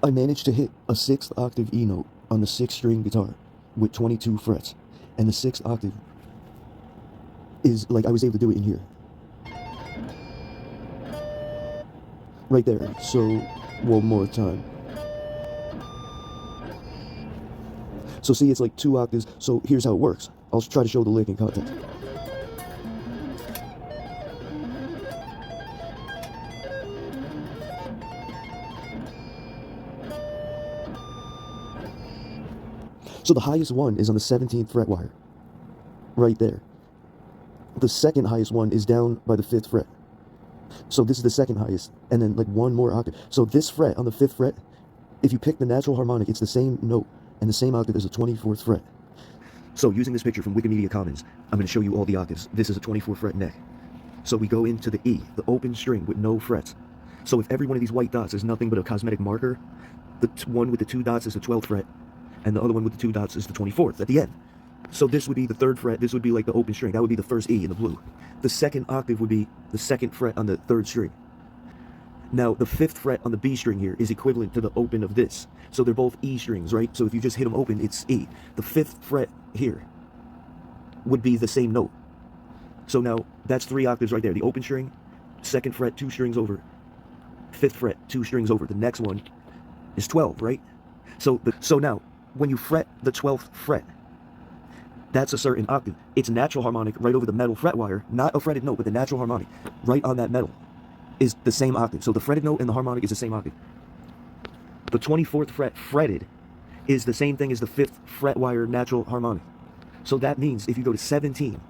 I managed to hit a 6th octave E note on the 6-string guitar with 22 frets. And the 6th octave is, like, I was able to do it in here. Right there. So, one more time. So see, it's like 2 octaves. So here's how it works. I'll try to show the lick in context. So the highest one is on the 17th fret wire. Right there. The second highest one is down by the 5th fret. So this is the second highest, and then like one more octave. So this fret on the 5th fret, if you pick the natural harmonic, it's the same note and the same octave as the 24th fret. So using this picture from Wikimedia Commons, I'm going to show you all the octaves. This is a 24 fret neck. So we go into the E, the open string with no frets. So if every one of these white dots is nothing but a cosmetic marker, the one with the 2 dots is the 12th fret, and the other one with the 2 dots is the 24th at the end. So this would be the 3rd fret, this would be like the open string, that would be the first E in the blue. The second octave would be the 2nd fret on the 3rd string. Now the 5th fret on the B string here is equivalent to the open of this. So they're both E strings, right? So if you just hit them open, it's E. The 5th fret here would be the same note. So now that's 3 octaves right there. The open string, 2nd fret, 2 strings over. 5th fret, 2 strings over. The next one is 12, right? So now when you fret the 12th fret, that's a certain octave. It's natural harmonic right over the metal fret wire, not a fretted note, but the natural harmonic right on that metal is the same octave. So the fretted note and the harmonic is the same octave. The 24th fret fretted is the same thing as the 5th fret wire natural harmonic. So that means if you go to 17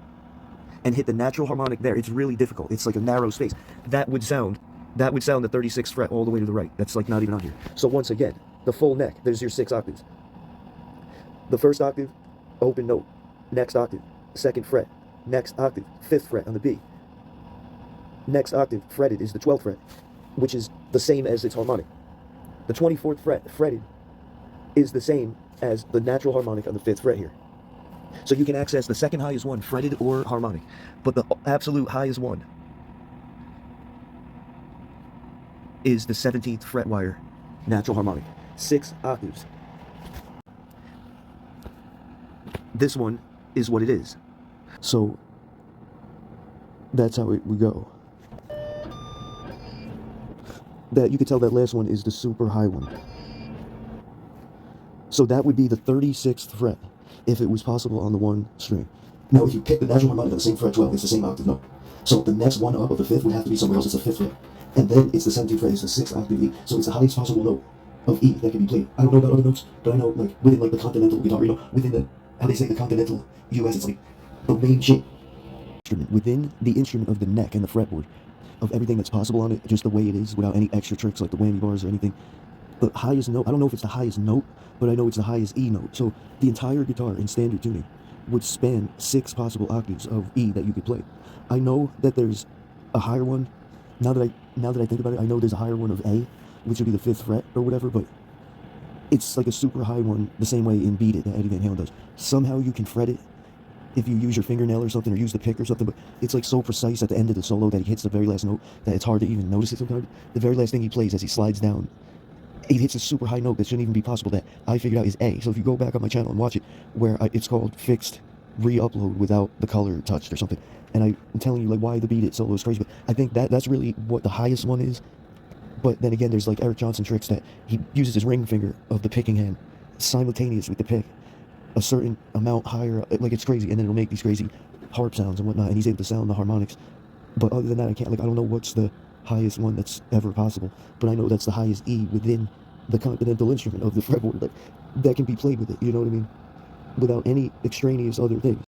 and hit the natural harmonic there, it's really difficult. It's like a narrow space. That would sound the 36th fret all the way to the right. That's like not even on here. So once again, the full neck, there's your 6 octaves. The first octave, open note. Next octave, 2nd fret. Next octave, 5th fret on the B. Next octave, fretted, is the 12th fret, which is the same as its harmonic. The 24th fret, fretted, is the same as the natural harmonic on the 5th fret here. So you can access the second highest one, fretted or harmonic, but the absolute highest one is the 17th fret wire natural harmonic. 6 octaves. This one is what it is. So that's how it would go. That you could tell that last one is the super high one. So that would be the 36th fret if it was possible on the 1 string. Now if you pick the natural harmonic on the same fret 12, it's the same octave note. So the next one up of the 5th would have to be somewhere else. It's the 5th fret. And then it's the 17th fret, it's the 6th octave E. So it's the highest possible note of E that can be played. I don't know about other notes, but I know like within like the continental guitar, you know, within the, how they say the continental US, it's like the main shape. Within the instrument of the neck and the fretboard, of everything that's possible on it, just the way it is, without any extra tricks like the whammy bars or anything. The highest note, I don't know if it's the highest note, but I know it's the highest E note. So the entire guitar in standard tuning would span 6 possible octaves of E that you could play. I know that there's a higher one. Now that I think about it, I know there's a higher one of A, which would be the 5th fret or whatever, but it's like a super high one, the same way in Beat It that Eddie Van Halen does. Somehow you can fret it if you use your fingernail or something, or use the pick or something, but it's like so precise at the end of the solo that he hits the very last note that it's hard to even notice it sometimes. The very last thing he plays as he slides down, he hits a super high note that shouldn't even be possible that I figured out is A. So if you go back on my channel and watch it, where it's called fixed re-upload without the color touched or something, and I'm telling you like why the Beat It solo is crazy, but I think that's really what the highest one is. But then again, there's like Eric Johnson tricks that he uses his ring finger of the picking hand simultaneous with the pick a certain amount higher, like it's crazy, and then it'll make these crazy harp sounds and whatnot, and he's able to sound the harmonics. But other than that, I don't know what's the highest one that's ever possible, but I know that's the highest E within the continental instrument of the fretboard, like that can be played with it, you know what I mean, without any extraneous other things.